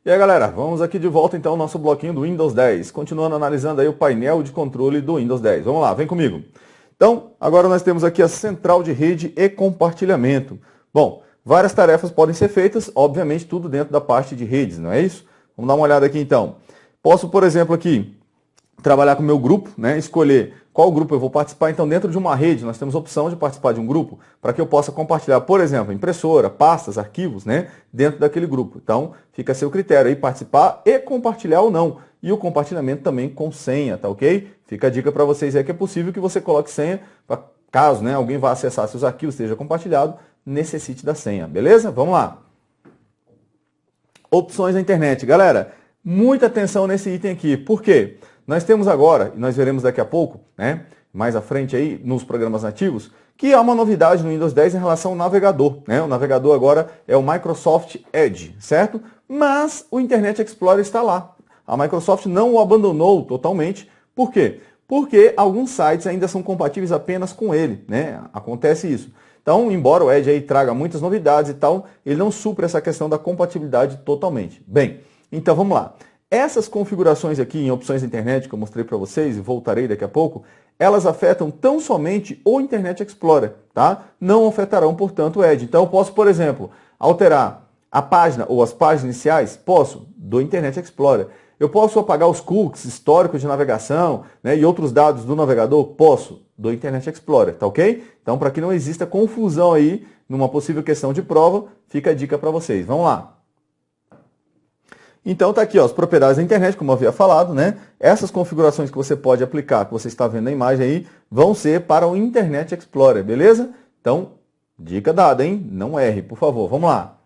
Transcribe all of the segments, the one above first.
E aí galera, vamos aqui de volta então ao nosso bloquinho do Windows 10, continuando analisando aí o painel de controle do Windows 10. Vamos lá, vem comigo. Então, agora nós temos aqui a central de rede e compartilhamento. Bom, várias tarefas podem ser feitas, obviamente tudo dentro da parte de redes, não é isso? Vamos dar uma olhada aqui então. Posso, por exemplo, aqui trabalhar com o meu grupo, né? Escolher qual grupo eu vou participar. Então, dentro de uma rede, nós temos a opção de participar de um grupo para que eu possa compartilhar, por exemplo, impressora, pastas, arquivos, né? Dentro daquele grupo. Então, fica a seu critério aí participar e compartilhar ou não. E o compartilhamento também com senha, tá ok? Fica a dica para vocês aí que é possível que você coloque senha, para caso, né, alguém vá acessar seus arquivos, esteja compartilhado, necessite da senha, beleza? Vamos lá. Opções da internet. Galera, muita atenção nesse item aqui. Por quê? Nós temos agora, e nós veremos daqui a pouco, né, mais à frente aí, nos programas nativos, que há uma novidade no Windows 10 em relação ao navegador. Né? O navegador agora é o Microsoft Edge, certo? Mas o Internet Explorer está lá. A Microsoft não o abandonou totalmente. Por quê? Porque alguns sites ainda são compatíveis apenas com ele. Né? Acontece isso. Então, embora o Edge aí traga muitas novidades e tal, ele não supre essa questão da compatibilidade totalmente. Bem, então vamos lá. Essas configurações aqui em opções da internet que eu mostrei para vocês e voltarei daqui a pouco, elas afetam tão somente o Internet Explorer, tá? Não afetarão, portanto, o Edge. Então eu posso, por exemplo, alterar a página ou as páginas iniciais? Posso, do Internet Explorer. Eu posso apagar os cookies, históricos de navegação, né, e outros dados do navegador? Posso, do Internet Explorer, tá ok? Então, para que não exista confusão aí, numa possível questão de prova, fica a dica para vocês. Vamos lá. Então tá aqui, ó, as propriedades da internet, como eu havia falado, né? Essas configurações que você pode aplicar, que você está vendo na imagem aí, vão ser para o Internet Explorer, beleza? Então, dica dada, hein? Não erre, por favor. Vamos lá.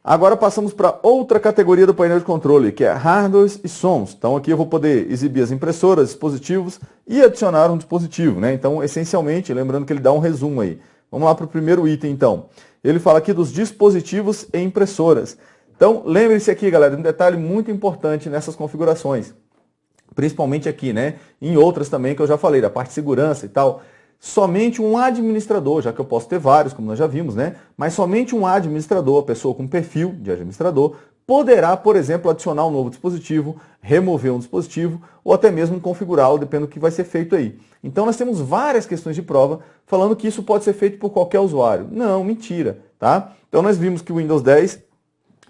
Agora passamos para outra categoria do painel de controle, que é hardware e sons. Então aqui eu vou poder exibir as impressoras, dispositivos e adicionar um dispositivo, né? Então, essencialmente, lembrando que ele dá um resumo aí. Vamos lá para o primeiro item, então. Ele fala aqui dos dispositivos e impressoras. Então, lembre-se aqui, galera, de um detalhe muito importante nessas configurações. Principalmente aqui, né? Em outras também que eu já falei, da parte de segurança e tal. Somente um administrador, já que eu posso ter vários, como nós já vimos, né? Mas somente um administrador, a pessoa com perfil de administrador, poderá, por exemplo, adicionar um novo dispositivo, remover um dispositivo ou até mesmo configurá-lo, dependendo do que vai ser feito aí. Então, nós temos várias questões de prova falando que isso pode ser feito por qualquer usuário. Não, mentira, tá? Então, nós vimos que o Windows 10...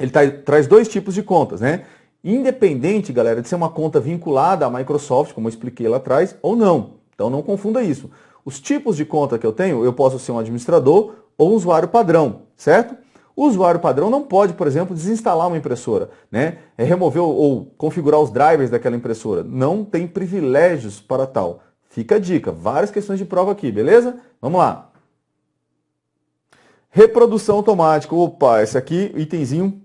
ele traz dois tipos de contas, né? Independente, galera, de ser uma conta vinculada à Microsoft, como eu expliquei lá atrás, ou não. Então não confunda isso. Os tipos de conta que eu tenho, eu posso ser um administrador ou um usuário padrão, certo? O usuário padrão não pode, por exemplo, desinstalar uma impressora, né? Remover ou configurar os drivers daquela impressora. Não tem privilégios para tal. Fica a dica. Várias questões de prova aqui, beleza? Vamos lá. Reprodução automática. Opa, esse aqui, itemzinho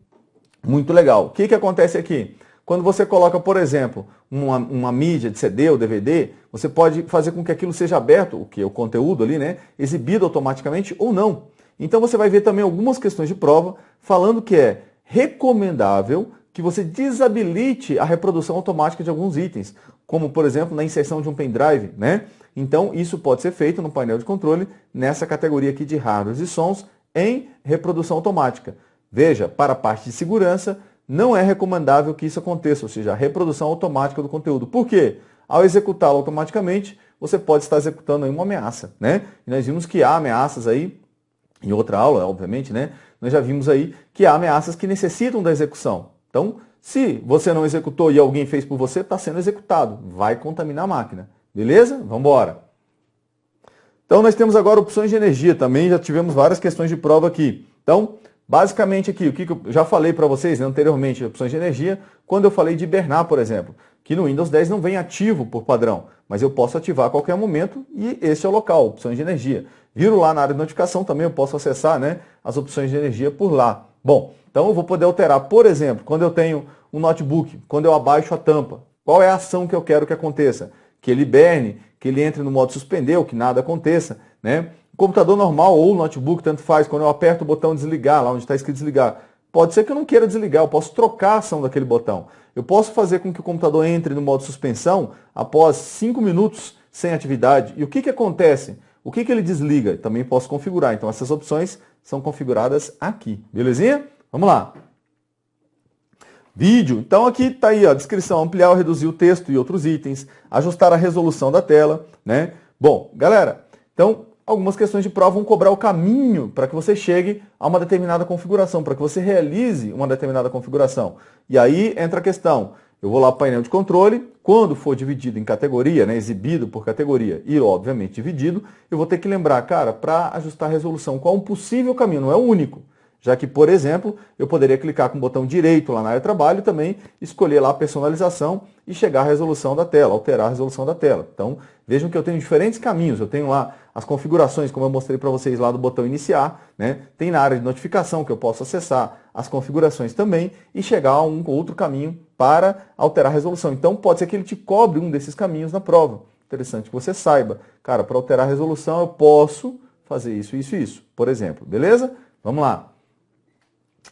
muito legal. O que acontece aqui? Quando você coloca, por exemplo, uma mídia de CD ou DVD, você pode fazer com que aquilo seja aberto, o conteúdo ali, né? Exibido automaticamente ou não. Então você vai ver também algumas questões de prova falando que é recomendável que você desabilite a reprodução automática de alguns itens, como, por exemplo, na inserção de um pendrive, né? Então isso pode ser feito no painel de controle, nessa categoria aqui de hardware e sons, em reprodução automática. Veja, para a parte de segurança, não é recomendável que isso aconteça, ou seja, a reprodução automática do conteúdo. Por quê? Ao executá-lo automaticamente, você pode estar executando aí uma ameaça, né? E nós vimos que há ameaças aí, em outra aula, obviamente, né? Nós já vimos aí que há ameaças que necessitam da execução. Então, se você não executou e alguém fez por você, está sendo executado. Vai contaminar a máquina. Beleza? Vamos embora. Então, nós temos agora opções de energia também, já tivemos várias questões de prova aqui. Então, basicamente aqui, o que eu já falei para vocês, né, anteriormente, opções de energia, quando eu falei de hibernar, por exemplo, que no Windows 10 não vem ativo por padrão, mas eu posso ativar a qualquer momento e esse é o local, opções de energia. Viro lá na área de notificação, também eu posso acessar, né, as opções de energia por lá. Bom, então eu vou poder alterar, por exemplo, quando eu tenho um notebook, quando eu abaixo a tampa, qual é a ação que eu quero que aconteça? Que ele hiberne, que ele entre no modo suspender, ou que nada aconteça, né? Computador normal ou notebook, tanto faz, quando eu aperto o botão desligar, lá onde está escrito desligar, pode ser que eu não queira desligar, eu posso trocar a ação daquele botão. Eu posso fazer com que o computador entre no modo suspensão após 5 minutos sem atividade. E o que acontece? O que ele desliga? Também posso configurar. Então essas opções são configuradas aqui. Belezinha? Vamos lá. Vídeo. Então aqui está aí, ó, descrição, ampliar ou reduzir o texto e outros itens, ajustar a resolução da tela, né? Bom, galera, então algumas questões de prova vão cobrar o caminho para que você chegue a uma determinada configuração, para que você realize uma determinada configuração. E aí entra a questão, eu vou lá para o painel de controle, quando for dividido em categoria, né, exibido por categoria e obviamente dividido, eu vou ter que lembrar, cara, para ajustar a resolução, qual um possível caminho, não é o único. Já que, por exemplo, eu poderia clicar com o botão direito lá na área de trabalho e também escolher lá a personalização e chegar à resolução da tela, alterar a resolução da tela. Então, vejam que eu tenho diferentes caminhos. Eu tenho lá as configurações, como eu mostrei para vocês lá do botão iniciar, né? Tem na área de notificação que eu posso acessar as configurações também e chegar a um outro caminho para alterar a resolução. Então, pode ser que ele te cobre um desses caminhos na prova. Interessante que você saiba. Cara, para alterar a resolução eu posso fazer isso, isso e isso, por exemplo. Beleza? Vamos lá.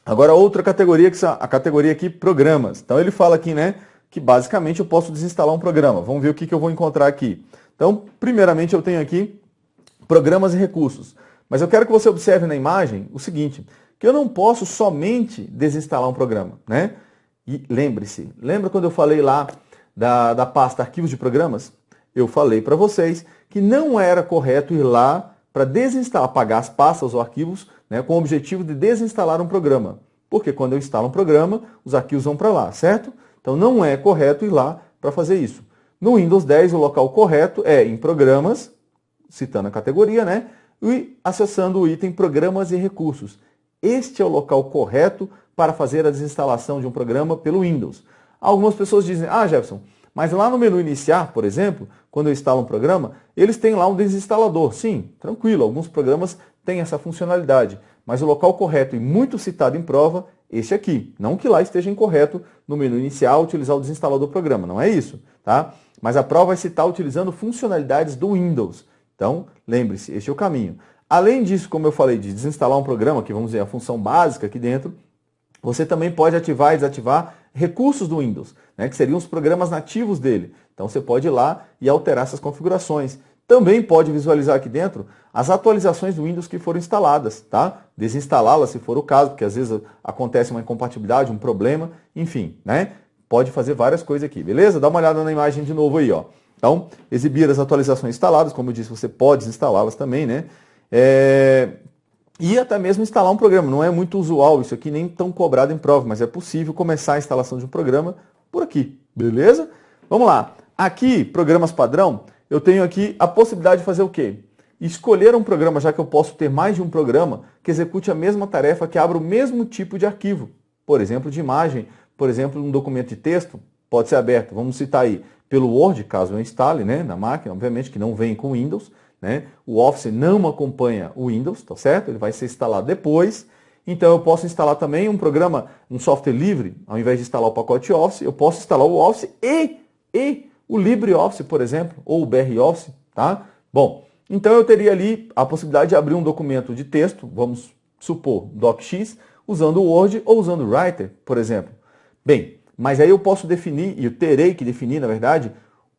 Agora outra categoria, que são a categoria aqui, programas. Então ele fala aqui, né, que basicamente eu posso desinstalar um programa. Vamos ver o que eu vou encontrar aqui. Então, primeiramente eu tenho aqui programas e recursos. Mas eu quero que você observe na imagem o seguinte, que eu não posso somente desinstalar um programa, né? E lembre-se, lembra quando eu falei lá da pasta arquivos de programas? Eu falei para vocês que não era correto ir lá para desinstalar, apagar as pastas ou arquivos, né, com o objetivo de desinstalar um programa. Porque quando eu instalo um programa, os arquivos vão para lá, certo? Então não é correto ir lá para fazer isso. No Windows 10, o local correto é em Programas, citando a categoria, né, e acessando o item Programas e Recursos. Este é o local correto para fazer a desinstalação de um programa pelo Windows. Algumas pessoas dizem, ah, Jefferson, mas lá no menu iniciar, por exemplo, quando eu instalo um programa, eles têm lá um desinstalador. Sim, tranquilo, alguns programas têm essa funcionalidade, mas o local correto e muito citado em prova, este aqui. Não que lá esteja incorreto no menu inicial utilizar o desinstalador do programa, não é isso, tá? Mas a prova vai citar utilizando funcionalidades do Windows. Então, lembre-se, este é o caminho. Além disso, como eu falei, de desinstalar um programa, que vamos dizer a função básica aqui dentro, você também pode ativar e desativar recursos do Windows, né, que seriam os programas nativos dele. Então você pode ir lá e alterar essas configurações. Também pode visualizar aqui dentro as atualizações do Windows que foram instaladas, tá? Desinstalá-las se for o caso, porque às vezes acontece uma incompatibilidade, um problema, enfim, né? Pode fazer várias coisas aqui, beleza? Dá uma olhada na imagem de novo aí, ó. Então, exibir as atualizações instaladas, como eu disse, você pode desinstalá-las também, né? E até mesmo instalar um programa. Não é muito usual isso aqui, nem tão cobrado em prova, mas é possível começar a instalação de um programa por aqui, beleza? Vamos lá. Aqui, programas padrão, eu tenho aqui a possibilidade de fazer o quê? Escolher um programa, já que eu posso ter mais de um programa, que execute a mesma tarefa, que abra o mesmo tipo de arquivo. Por exemplo, de imagem, por exemplo, um documento de texto, pode ser aberto, vamos citar aí, pelo Word, caso eu instale, né, na máquina, obviamente que não vem com Windows, né? O Office não acompanha o Windows, tá certo? Ele vai ser instalado depois. Então eu posso instalar também um programa, um software livre, ao invés de instalar o pacote Office, eu posso instalar o Office e o LibreOffice, por exemplo, ou o BR Office, tá? Bom, então eu teria ali a possibilidade de abrir um documento de texto, vamos supor, DocX, usando o Word ou usando o Writer, por exemplo. Bem, mas aí eu posso definir, e eu terei que definir, na verdade,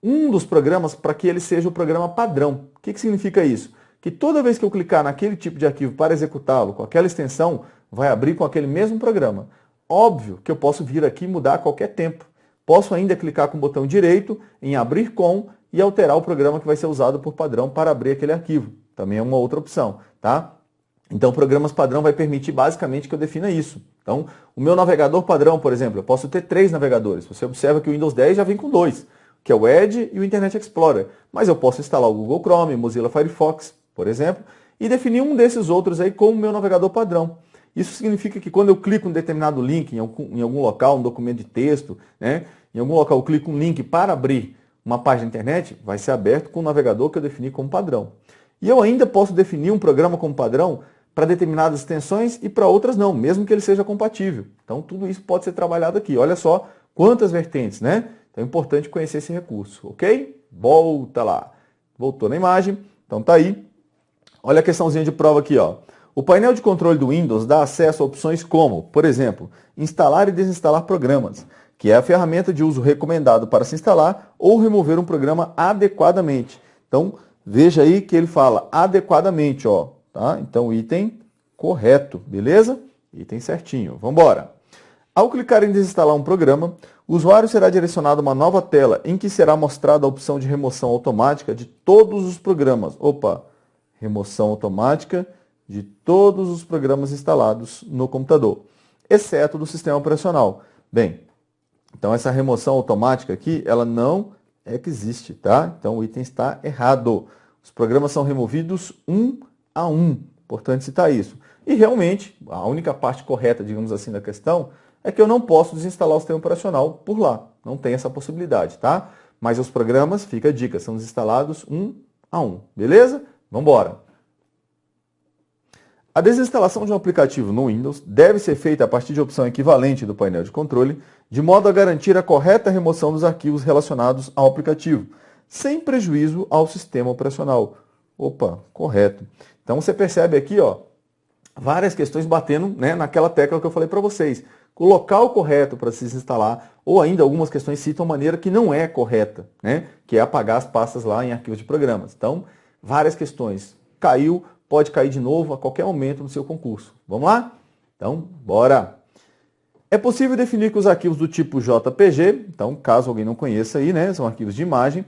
um dos programas para que ele seja o programa padrão. O que significa isso? Que toda vez que eu clicar naquele tipo de arquivo para executá-lo com aquela extensão, vai abrir com aquele mesmo programa. Óbvio que eu posso vir aqui e mudar a qualquer tempo. Posso ainda clicar com o botão direito em abrir com e alterar o programa que vai ser usado por padrão para abrir aquele arquivo. Também é uma outra opção, tá? Então, programas padrão vai permitir basicamente que eu defina isso. Então, o meu navegador padrão, por exemplo, eu posso ter 3 navegadores. Você observa que o Windows 10 já vem com 2. Que é o Edge e o Internet Explorer. Mas eu posso instalar o Google Chrome, o Mozilla Firefox, por exemplo, e definir um desses outros aí como meu navegador padrão. Isso significa que quando eu clico em um determinado link, em algum local, um documento de texto, né, em algum local eu clico um link para abrir uma página de internet, vai ser aberto com o navegador que eu defini como padrão. E eu ainda posso definir um programa como padrão para determinadas extensões e para outras não, mesmo que ele seja compatível. Então tudo isso pode ser trabalhado aqui. Olha só quantas vertentes, né? Então é importante conhecer esse recurso, ok? Volta lá. Voltou na imagem, então tá aí. Olha a questãozinha de prova aqui, ó. O painel de controle do Windows dá acesso a opções como, por exemplo, instalar e desinstalar programas, que é a ferramenta de uso recomendado para se instalar ou remover um programa adequadamente. Então, veja aí que ele fala adequadamente, ó, tá? Então, item correto, beleza? Item certinho. Vamos embora. Ao clicar em desinstalar um programa, o usuário será direcionado a uma nova tela em que será mostrada a opção de remoção automática de todos os programas. Opa! Remoção automática de todos os programas instalados no computador, exceto do sistema operacional. Bem, então essa remoção automática aqui, ela não existe, tá? Então o item está errado. Os programas são removidos um a um. Importante citar isso. E realmente, a única parte correta, digamos assim, da questão é que eu não posso desinstalar o sistema operacional por lá. Não tem essa possibilidade, tá? Mas os programas, fica a dica, são desinstalados um a um. Beleza? Vamos embora. A desinstalação de um aplicativo no Windows deve ser feita a partir de opção equivalente do painel de controle, de modo a garantir a correta remoção dos arquivos relacionados ao aplicativo, sem prejuízo ao sistema operacional. Opa, correto. Então você percebe aqui, ó, várias questões batendo, né, naquela tecla que eu falei para vocês. O local correto para se desinstalar, ou ainda algumas questões citam maneira que não é correta, né, que é apagar as pastas lá em arquivos de programas. Então, várias questões. Caiu, pode cair de novo a qualquer momento no seu concurso. Vamos lá? Então, bora! É possível definir que os arquivos do tipo JPG, então caso alguém não conheça aí, né, são arquivos de imagem,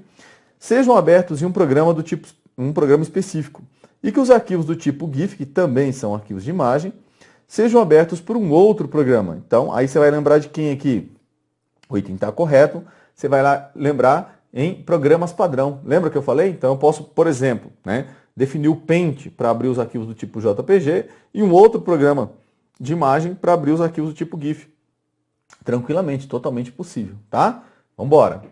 sejam abertos em um programa do tipo um programa específico, e que os arquivos do tipo GIF, que também são arquivos de imagem, sejam abertos por um outro programa. Então, aí você vai lembrar de quem aqui? O item está correto, você vai lá lembrar em programas padrão. Lembra que eu falei? Então, eu posso, por exemplo, né, definir o Paint para abrir os arquivos do tipo JPG e um outro programa de imagem para abrir os arquivos do tipo GIF. Tranquilamente, totalmente possível, tá? Vamos embora.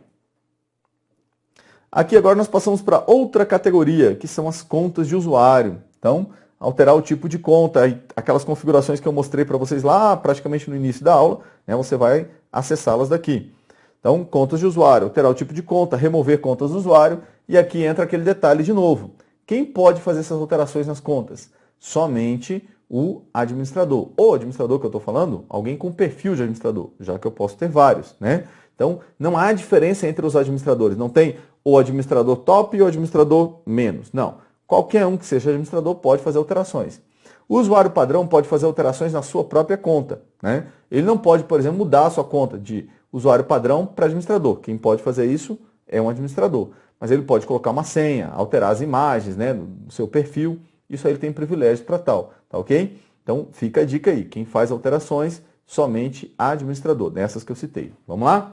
Aqui agora nós passamos para outra categoria, que são as contas de usuário. Então, alterar o tipo de conta, aquelas configurações que eu mostrei para vocês lá praticamente no início da aula, né, você vai acessá-las daqui. Então, contas de usuário, alterar o tipo de conta, remover contas do usuário, e aqui entra aquele detalhe de novo. Quem pode fazer essas alterações nas contas? Somente o administrador. O administrador que eu estou falando, alguém com perfil de administrador, já que eu posso ter vários, né? Então, não há diferença entre os administradores. Não tem o administrador top e o administrador menos. Não. Qualquer um que seja administrador pode fazer alterações. O usuário padrão pode fazer alterações na sua própria conta, né? Ele não pode, por exemplo, mudar a sua conta de usuário padrão para administrador. Quem pode fazer isso é um administrador. Mas ele pode colocar uma senha, alterar as imagens, né, do seu perfil. Isso aí ele tem privilégio para tal, tá ok? Então fica a dica aí. Quem faz alterações, somente administrador, dessas que eu citei. Vamos lá?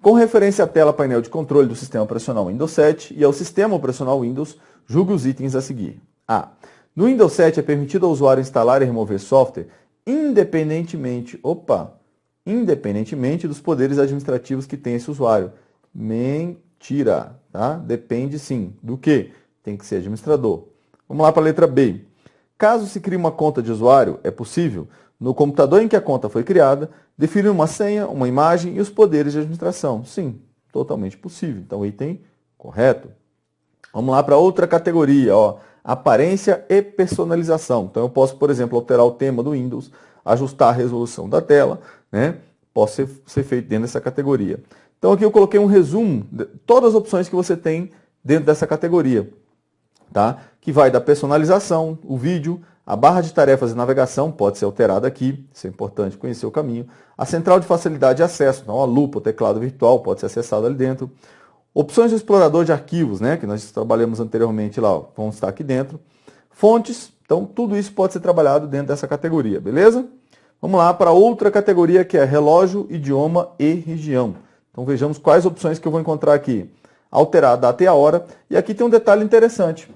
Com referência à tela painel de controle do sistema operacional Windows 7 e ao sistema operacional Windows, julgue os itens a seguir. A. No Windows 7 é permitido ao usuário instalar e remover software independentemente dos poderes administrativos que tem esse usuário. Mentira, tá? Depende sim. Do que? Tem que ser administrador. Vamos lá para a letra B. Caso se crie uma conta de usuário, é possível, no computador em que a conta foi criada, definir uma senha, uma imagem e os poderes de administração. Sim, totalmente possível. Então, item correto. Vamos lá para outra categoria, ó, aparência e personalização. Então, eu posso, por exemplo, alterar o tema do Windows, ajustar a resolução da tela, né? Pode ser feito dentro dessa categoria. Então, aqui eu coloquei um resumo de todas as opções que você tem dentro dessa categoria, tá? Que vai da personalização, o vídeo, a barra de tarefas e navegação pode ser alterada aqui, isso é importante conhecer o caminho. A central de facilidade de acesso, então a lupa, o teclado virtual pode ser acessado ali dentro. Opções do explorador de arquivos, né, que nós trabalhamos anteriormente lá, ó, vão estar aqui dentro. Fontes, então tudo isso pode ser trabalhado dentro dessa categoria, beleza? Vamos lá para outra categoria que é relógio, idioma e região. Então vejamos quais opções que eu vou encontrar aqui. Alterar a data e a hora, e aqui tem um detalhe interessante.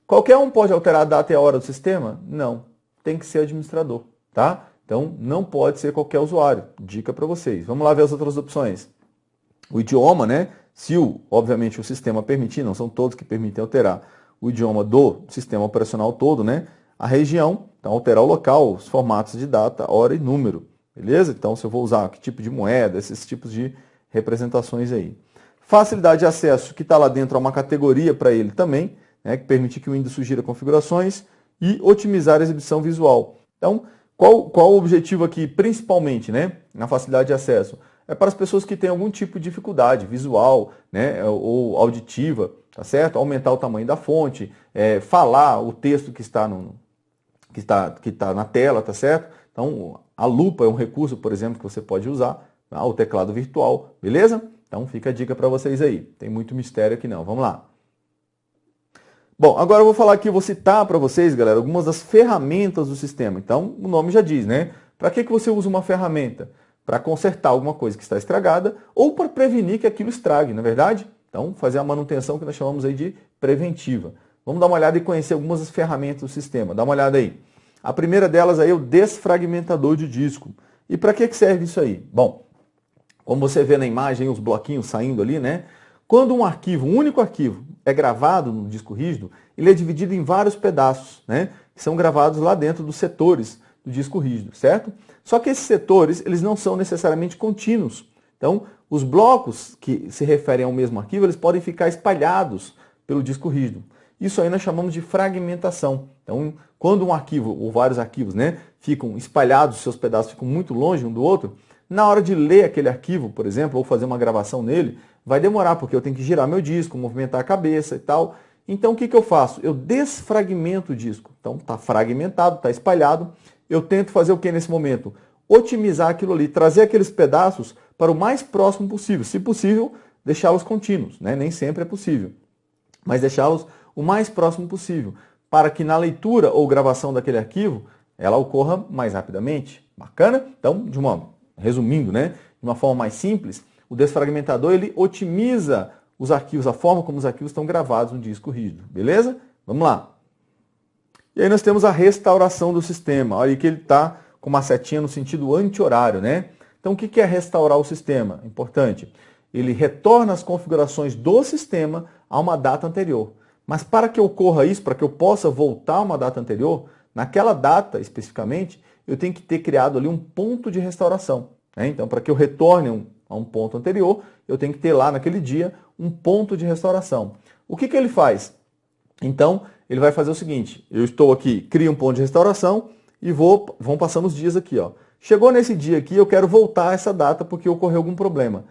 Qualquer um pode alterar a data e a hora do sistema? Não, tem que ser administrador, tá? Então, não pode ser qualquer usuário. Dica para vocês. Vamos lá ver as outras opções. O idioma, né? Se, obviamente, o sistema permitir, não são todos que permitem alterar o idioma do sistema operacional todo, né? A região, então alterar o local, os formatos de data, hora e número, beleza? Então, se eu vou usar que tipo de moeda, esses tipos de representações aí. Facilidade de acesso, que está lá dentro, é uma categoria para ele também, né, que permite que o Windows sugira configurações e otimizar a exibição visual. Então, qual o objetivo aqui, principalmente, né, na facilidade de acesso? É para as pessoas que têm algum tipo de dificuldade visual, né, ou auditiva, tá certo? Aumentar o tamanho da fonte, falar o texto que está na tela, tá certo? Então, A lupa é um recurso, por exemplo, que você pode usar, tá? O teclado virtual, beleza? Então fica a dica para vocês aí. Tem muito mistério aqui não. Vamos lá. Bom, agora eu vou falar aqui, vou citar para vocês, galera, algumas das ferramentas do sistema. Então, o nome já diz, né? Para que você usa uma ferramenta? Para consertar alguma coisa que está estragada ou para prevenir que aquilo estrague, não é verdade? Então, fazer a manutenção que nós chamamos aí de preventiva. Vamos dar uma olhada e conhecer algumas das ferramentas do sistema. Dá uma olhada aí. A primeira delas aí é o desfragmentador de disco. E para que serve isso aí? Bom, como você vê na imagem, os bloquinhos saindo ali, né? Quando um arquivo, um único arquivo, é gravado no disco rígido, ele é dividido em vários pedaços, né? Que são gravados lá dentro dos setores do disco rígido, certo? Só que esses setores, eles não são necessariamente contínuos. Então, os blocos que se referem ao mesmo arquivo, eles podem ficar espalhados pelo disco rígido. Isso aí nós chamamos de fragmentação. Então, quando um arquivo, ou vários arquivos, né, ficam espalhados, seus pedaços ficam muito longe um do outro, na hora de ler aquele arquivo, por exemplo, ou fazer uma gravação nele, vai demorar, porque eu tenho que girar meu disco, movimentar a cabeça e tal. Então, o que eu faço? Eu desfragmento o disco. Então, está fragmentado, está espalhado. Eu tento fazer o que nesse momento? Otimizar aquilo ali, trazer aqueles pedaços para o mais próximo possível. Se possível, deixá-los contínuos, né? Nem sempre é possível, mas deixá-los o mais próximo possível, para que na leitura ou gravação daquele arquivo, ela ocorra mais rapidamente. Bacana? Então, resumindo, né? De uma forma mais simples, o desfragmentador ele otimiza os arquivos, a forma como os arquivos estão gravados no disco rígido. Beleza? Vamos lá. E aí nós temos a restauração do sistema. Olha aí que ele está com uma setinha no sentido anti-horário, né? Então, o que é restaurar o sistema? Importante. Ele retorna as configurações do sistema a uma data anterior. Mas para que ocorra isso, para que eu possa voltar a uma data anterior, naquela data especificamente, eu tenho que ter criado ali um ponto de restauração, né? Então, para que eu retorne a um ponto anterior, eu tenho que ter lá naquele dia um ponto de restauração. O que ele faz? Então, ele vai fazer o seguinte, eu estou aqui, crio um ponto de restauração e vão passando os dias aqui, ó. Chegou nesse dia aqui, eu quero voltar a essa data porque ocorreu algum problema.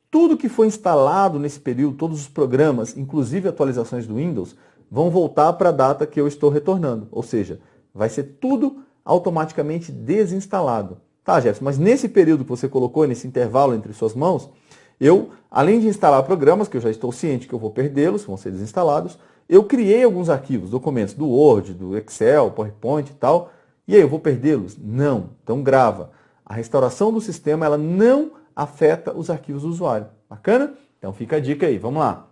Tudo que foi instalado nesse período, todos os programas, inclusive atualizações do Windows, vão voltar para a data que eu estou retornando. Ou seja, vai ser tudo automaticamente desinstalado. Tá, Jefferson, mas nesse período que você colocou, nesse intervalo entre suas mãos, eu, além de instalar programas, que eu já estou ciente que eu vou perdê-los, vão ser desinstalados, eu criei alguns arquivos, documentos do Word, do Excel, PowerPoint e tal, e aí eu vou perdê-los? Não. Então grava. A restauração do sistema, ela não afeta os arquivos do usuário. Bacana? Então fica a dica aí, vamos lá.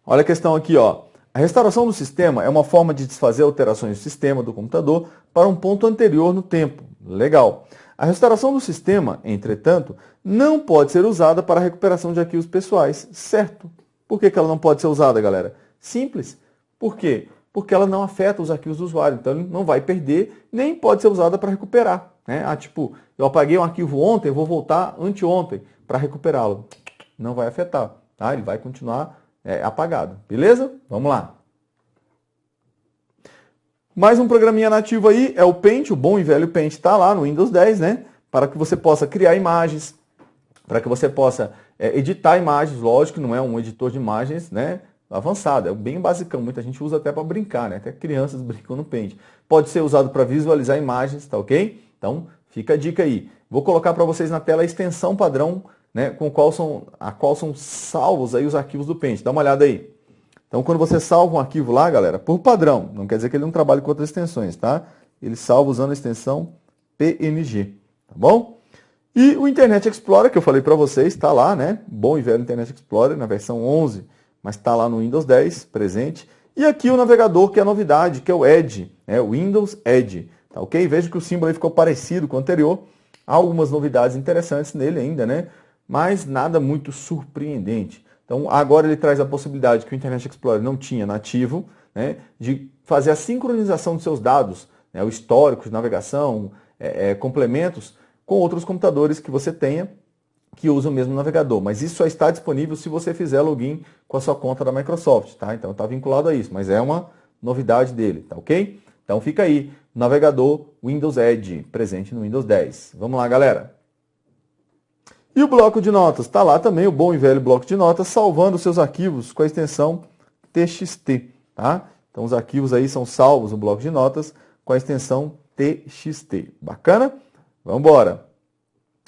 Olha a questão aqui, ó. A restauração do sistema é uma forma de desfazer alterações do sistema do computador para um ponto anterior no tempo. Legal. A restauração do sistema, entretanto, não pode ser usada para a recuperação de arquivos pessoais, certo? Por que ela não pode ser usada, galera? Simples. Por quê? Porque ela não afeta os arquivos do usuário, então ele não vai perder, nem pode ser usada para recuperar, né? Tipo, eu apaguei um arquivo ontem, eu vou voltar anteontem para recuperá-lo. Não vai afetar, tá? Ele vai continuar apagado, beleza? Vamos lá. Mais um programinha nativo aí é o Paint, o bom e velho Paint está lá no Windows 10, né? Para que você possa criar imagens, para que você possa editar imagens, lógico, não é um editor de imagens, né? Avançado, é bem basicão, muita gente usa até para brincar, né? Até crianças brincam no Paint. Pode ser usado para visualizar imagens, tá ok? Então, fica a dica aí. Vou colocar para vocês na tela a extensão padrão, né, a qual são salvos aí os arquivos do Paint. Dá uma olhada aí. Então, quando você salva um arquivo lá, galera, por padrão, não quer dizer que ele não trabalhe com outras extensões, tá? Ele salva usando a extensão PNG, tá bom? E o Internet Explorer, que eu falei para vocês, está lá, né? Bom e velho Internet Explorer, na versão 11, mas está lá no Windows 10, presente. E aqui o navegador, que é a novidade, que é o Edge, né? O Windows Edge, tá ok? Veja que o símbolo aí ficou parecido com o anterior. Há algumas novidades interessantes nele ainda, né? Mas nada muito surpreendente. Então, agora ele traz a possibilidade que o Internet Explorer não tinha nativo, né, de fazer a sincronização de seus dados, né, o histórico de navegação, complementos, com outros computadores que você tenha que usam o mesmo navegador. Mas isso só está disponível se você fizer login com a sua conta da Microsoft, tá? Então está vinculado a isso, mas é uma novidade dele, tá ok? Então fica aí, navegador Windows Edge, presente no Windows 10. Vamos lá, galera. E o bloco de notas? Está lá também o bom e velho bloco de notas, salvando seus arquivos com a extensão TXT. Tá? Então os arquivos aí são salvos no bloco de notas com a extensão TXT. Bacana? Vamos embora.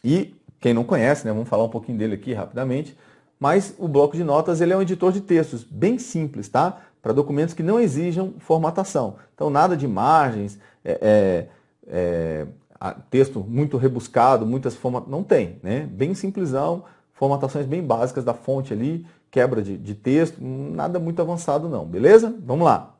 E quem não conhece, né, vamos falar um pouquinho dele aqui rapidamente, mas o bloco de notas ele é um editor de textos bem simples, tá? Para documentos que não exijam formatação. Então nada de margens, texto muito rebuscado, muitas formatações, não tem, né? Bem simplesão, formatações bem básicas da fonte ali, quebra de texto, nada muito avançado não, beleza? Vamos lá.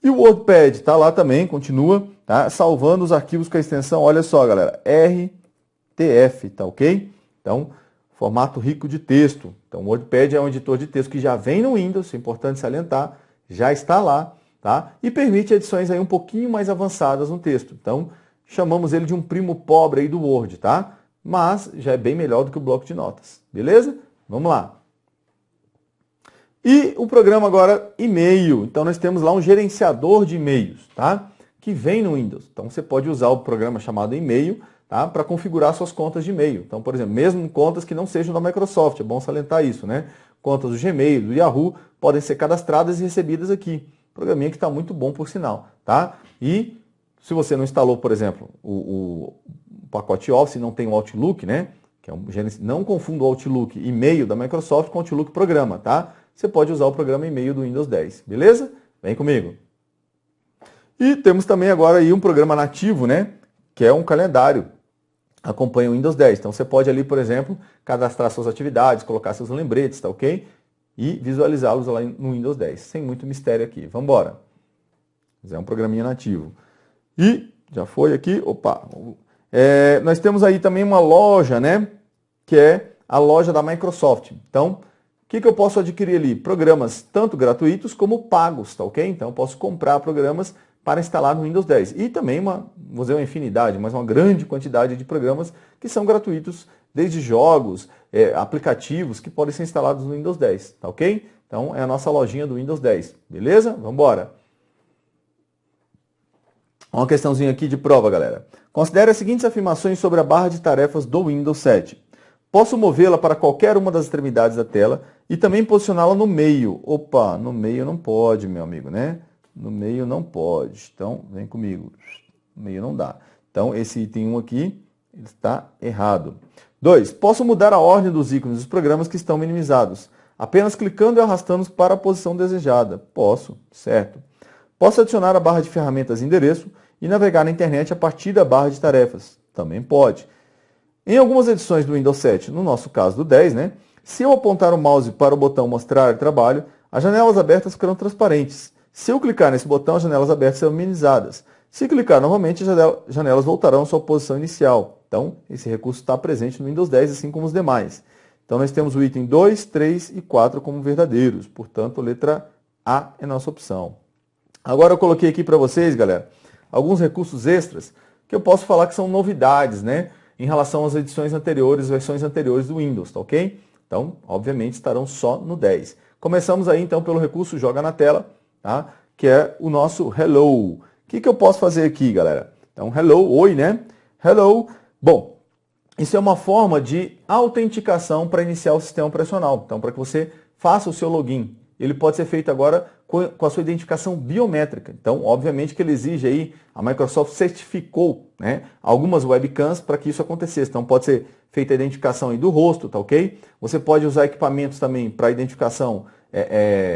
E o WordPad está lá também, continua, tá? Salvando os arquivos com a extensão, olha só galera, RTF, tá ok? Então, formato rico de texto. Então, o WordPad é um editor de texto que já vem no Windows, é importante salientar, já está lá, tá? E permite edições aí um pouquinho mais avançadas no texto. Então, chamamos ele de um primo pobre aí do Word, tá? Mas já é bem melhor do que o bloco de notas, beleza? Vamos lá. E o programa agora e-mail. Então, nós temos lá um gerenciador de e-mails, tá? Que vem no Windows. Então, você pode usar o programa chamado e-mail, tá? Para configurar suas contas de e-mail. Então, por exemplo, mesmo contas que não sejam da Microsoft, é bom salientar isso, né? Contas do Gmail, do Yahoo, podem ser cadastradas e recebidas aqui. Programinha que está muito bom, por sinal, tá? E se você não instalou, por exemplo, o pacote Office, não tem o Outlook, né? Que é não confunda o Outlook e-mail da Microsoft com o Outlook programa, tá? Você pode usar o programa e-mail do Windows 10, beleza? Vem comigo. E temos também agora aí um programa nativo, né? Que é um calendário. Acompanha o Windows 10. Então você pode ali, por exemplo, cadastrar suas atividades, colocar seus lembretes, tá ok? E visualizá-los lá no Windows 10. Sem muito mistério aqui. Vamos embora. É um programinha nativo. E já foi aqui. Opa! Nós temos aí também uma loja, né? Que é a loja da Microsoft. Então, o que eu posso adquirir ali? Programas tanto gratuitos como pagos, tá ok? Então eu posso comprar programas para instalar no Windows 10. E também vou dizer uma infinidade, mas uma grande quantidade de programas que são gratuitos, desde jogos, aplicativos que podem ser instalados no Windows 10, tá ok? Então é a nossa lojinha do Windows 10, beleza? Vamos embora. Uma questãozinha aqui de prova, galera. Considere as seguintes afirmações sobre a barra de tarefas do Windows 7. Posso movê-la para qualquer uma das extremidades da tela e também posicioná-la no meio. Opa, no meio não pode, meu amigo, né? No meio não pode. Então, vem comigo. No meio não dá. Então, esse item 1 aqui está errado. 2. Posso mudar a ordem dos ícones dos programas que estão minimizados, apenas clicando e arrastando para a posição desejada. Posso, certo. Posso adicionar a barra de ferramentas endereço e navegar na internet a partir da barra de tarefas. Também pode. Em algumas edições do Windows 7, no nosso caso do 10, né, se eu apontar o mouse para o botão mostrar trabalho, as janelas abertas ficarão transparentes. Se eu clicar nesse botão, as janelas abertas serão minimizadas. Se clicar novamente, as janelas voltarão à sua posição inicial. Então, esse recurso está presente no Windows 10, assim como os demais. Então, nós temos o item 2, 3 e 4 como verdadeiros. Portanto, a letra A é nossa opção. Agora eu coloquei aqui para vocês, galera, alguns recursos extras que eu posso falar que são novidades, né? Em relação às edições anteriores, versões anteriores do Windows, tá ok? Então, obviamente, estarão só no 10. Começamos aí, então, pelo recurso Joga na Tela, tá? Que é o nosso Hello. O que eu posso fazer aqui, galera? Então, Hello, oi, né? Hello. Bom, isso é uma forma de autenticação para iniciar o sistema operacional. Então, para que você faça o seu login. Ele pode ser feito agora com a sua identificação biométrica. Então, obviamente que ele exige aí, a Microsoft certificou, né, algumas webcams para que isso acontecesse. Então, pode ser feita a identificação aí do rosto, tá ok? Você pode usar equipamentos também para identificação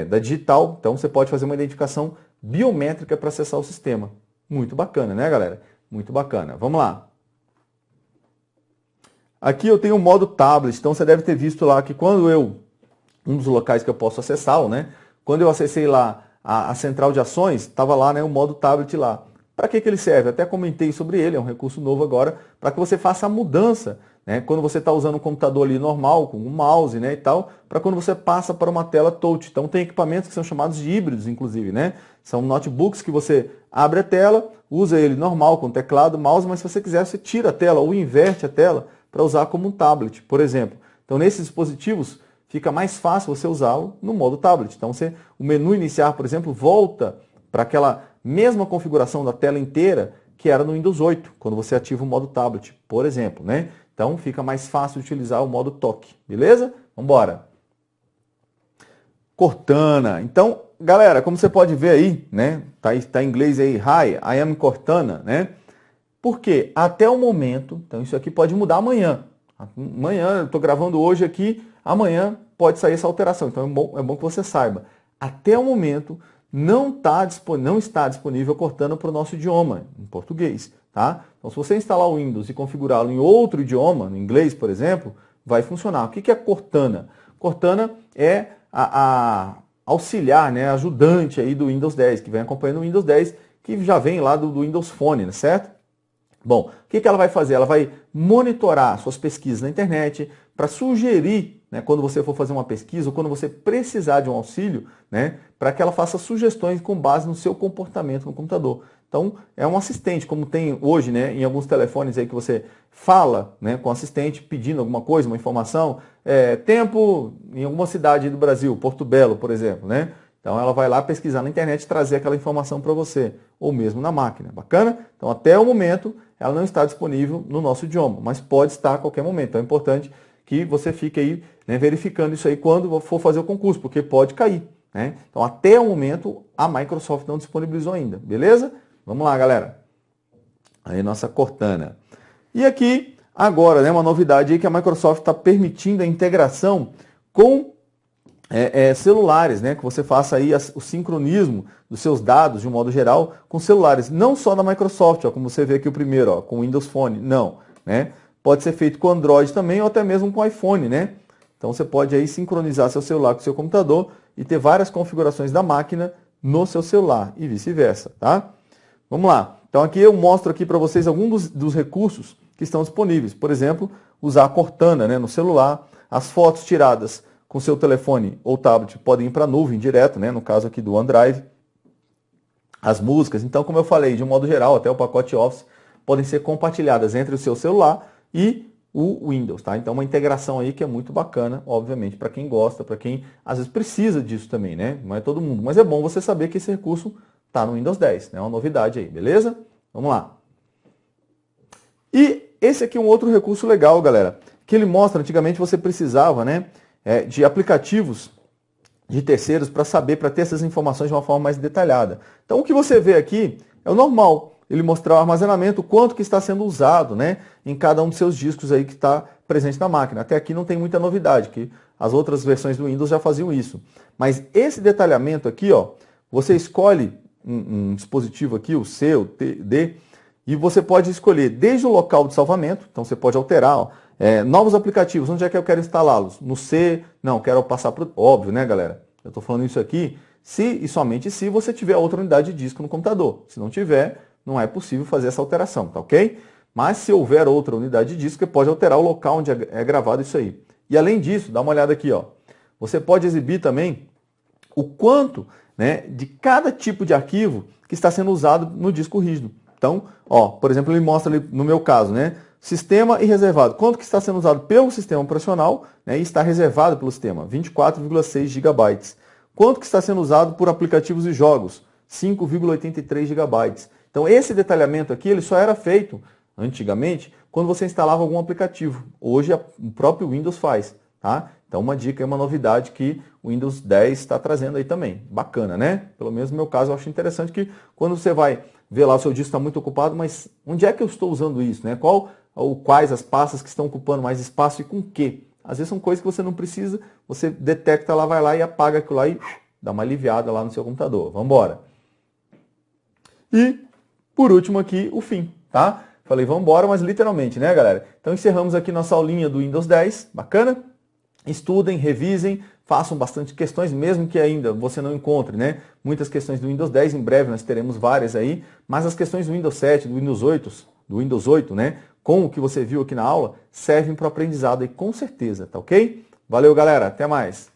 da digital. Então, você pode fazer uma identificação biométrica para acessar o sistema. Muito bacana, né, galera? Muito bacana. Vamos lá. Aqui eu tenho o modo tablet. Então, você deve ter visto lá que quando um dos locais que eu posso acessar, né? Quando eu acessei lá a central de ações, estava lá, né, o modo tablet lá. Para que ele serve? Até comentei sobre ele, é um recurso novo agora, para que você faça a mudança, né? Quando você está usando um computador ali normal, com um mouse, né, e tal, para quando você passa para uma tela touch. Então tem equipamentos que são chamados de híbridos, inclusive, né? São notebooks que você abre a tela, usa ele normal, com teclado, mouse, mas se você quiser, você tira a tela ou inverte a tela para usar como um tablet, por exemplo. Então nesses dispositivos, fica mais fácil você usá-lo no modo tablet. Então, o menu iniciar, por exemplo, volta para aquela mesma configuração da tela inteira que era no Windows 8, quando você ativa o modo tablet, por exemplo, né? Então, fica mais fácil utilizar o modo toque, beleza? Vamos embora. Cortana. Então, galera, como você pode ver aí, né? Tá em inglês aí, Hi, I am Cortana, né? Porque até o momento, então isso aqui pode mudar amanhã. Amanhã, eu estou gravando hoje aqui, amanhã pode sair essa alteração. Então é bom que você saiba. Até o momento não está disponível Cortana para o nosso idioma, em português. Tá? Então se você instalar o Windows e configurá-lo em outro idioma, no inglês, por exemplo, vai funcionar. O que é Cortana? Cortana é a auxiliar, né, ajudante aí do Windows 10, que vem acompanhando o Windows 10, que já vem lá do Windows Phone, né, certo? Bom, o que ela vai fazer? Ela vai monitorar suas pesquisas na internet para sugerir, né, quando você for fazer uma pesquisa ou quando você precisar de um auxílio, né, para que ela faça sugestões com base no seu comportamento no computador. Então, é um assistente, como tem hoje, né, em alguns telefones aí que você fala, né, com o assistente pedindo alguma coisa, uma informação, tempo em alguma cidade do Brasil, Porto Belo, por exemplo, né? Então ela vai lá pesquisar na internet e trazer aquela informação para você, ou mesmo na máquina. Bacana? Então até o momento ela não está disponível no nosso idioma, mas pode estar a qualquer momento. Então é importante que você fique aí, né, verificando isso aí quando for fazer o concurso, porque pode cair. Né? Então até o momento a Microsoft não disponibilizou ainda, beleza? Vamos lá, galera. Aí nossa Cortana. E aqui agora, né, uma novidade aí que a Microsoft está permitindo a integração com celulares, né? Que você faça aí o sincronismo dos seus dados, de um modo geral, com celulares. Não só da Microsoft, ó, como você vê aqui o primeiro, ó, com o Windows Phone. Não. Né? Pode ser feito com Android também, ou até mesmo com iPhone, né? Então você pode aí sincronizar seu celular com o seu computador e ter várias configurações da máquina no seu celular e vice-versa, tá? Vamos lá. Então aqui eu mostro aqui para vocês alguns dos recursos que estão disponíveis. Por exemplo, usar a Cortana, né, no celular, as fotos tiradas com seu telefone ou tablet podem ir para a nuvem direto, né? No caso aqui do OneDrive. As músicas, então, como eu falei, de um modo geral, até o pacote Office, podem ser compartilhadas entre o seu celular e o Windows, tá? Então, uma integração aí que é muito bacana, obviamente, para quem gosta, para quem às vezes precisa disso também, né? Não é todo mundo, mas é bom você saber que esse recurso está no Windows 10, né? É uma novidade aí, beleza? Vamos lá. E esse aqui é um outro recurso legal, galera, que ele mostra, antigamente você precisava, né, de aplicativos de terceiros para ter essas informações de uma forma mais detalhada. Então o que você vê aqui é o normal, ele mostrar o armazenamento, quanto que está sendo usado, né, em cada um dos seus discos aí que está presente na máquina. Até aqui não tem muita novidade, que as outras versões do Windows já faziam isso. Mas esse detalhamento aqui, ó, você escolhe um dispositivo aqui, o C, o D, e você pode escolher desde o local de salvamento, então você pode alterar, ó, novos aplicativos, onde é que eu quero instalá-los? No C, não, quero passar para o... Óbvio, né, galera? Eu estou falando isso aqui se e somente se você tiver outra unidade de disco no computador. Se não tiver, não é possível fazer essa alteração, tá ok? Mas se houver outra unidade de disco, você pode alterar o local onde é gravado isso aí. E além disso, dá uma olhada aqui, ó. Você pode exibir também o quanto, né, de cada tipo de arquivo que está sendo usado no disco rígido. Então, ó, por exemplo, ele mostra ali, no meu caso, né, sistema e reservado. Quanto que está sendo usado pelo sistema operacional, né, e está reservado pelo sistema? 24,6 GB. Quanto que está sendo usado por aplicativos e jogos? 5,83 GB. Então, esse detalhamento aqui, ele só era feito, antigamente, quando você instalava algum aplicativo. Hoje, o próprio Windows faz, tá? Então, uma dica, uma novidade que o Windows 10 está trazendo aí também. Bacana, né? Pelo menos no meu caso, eu acho interessante que quando você vai ver lá, o seu disco está muito ocupado, mas onde é que eu estou usando isso, né? Quais as pastas que estão ocupando mais espaço e com o quê? Às vezes são coisas que você não precisa, você detecta lá, vai lá e apaga aquilo lá e dá uma aliviada lá no seu computador. Vamos embora. E, por último aqui, o fim, tá? Falei vamos embora, mas literalmente, né, galera? Então encerramos aqui nossa aulinha do Windows 10, bacana? Estudem, revisem, façam bastante questões, mesmo que ainda você não encontre, né, muitas questões do Windows 10, em breve nós teremos várias aí, mas as questões do Windows 7, do Windows 8, né, com o que você viu aqui na aula, servem para o aprendizado aí com certeza, tá ok? Valeu, galera, até mais!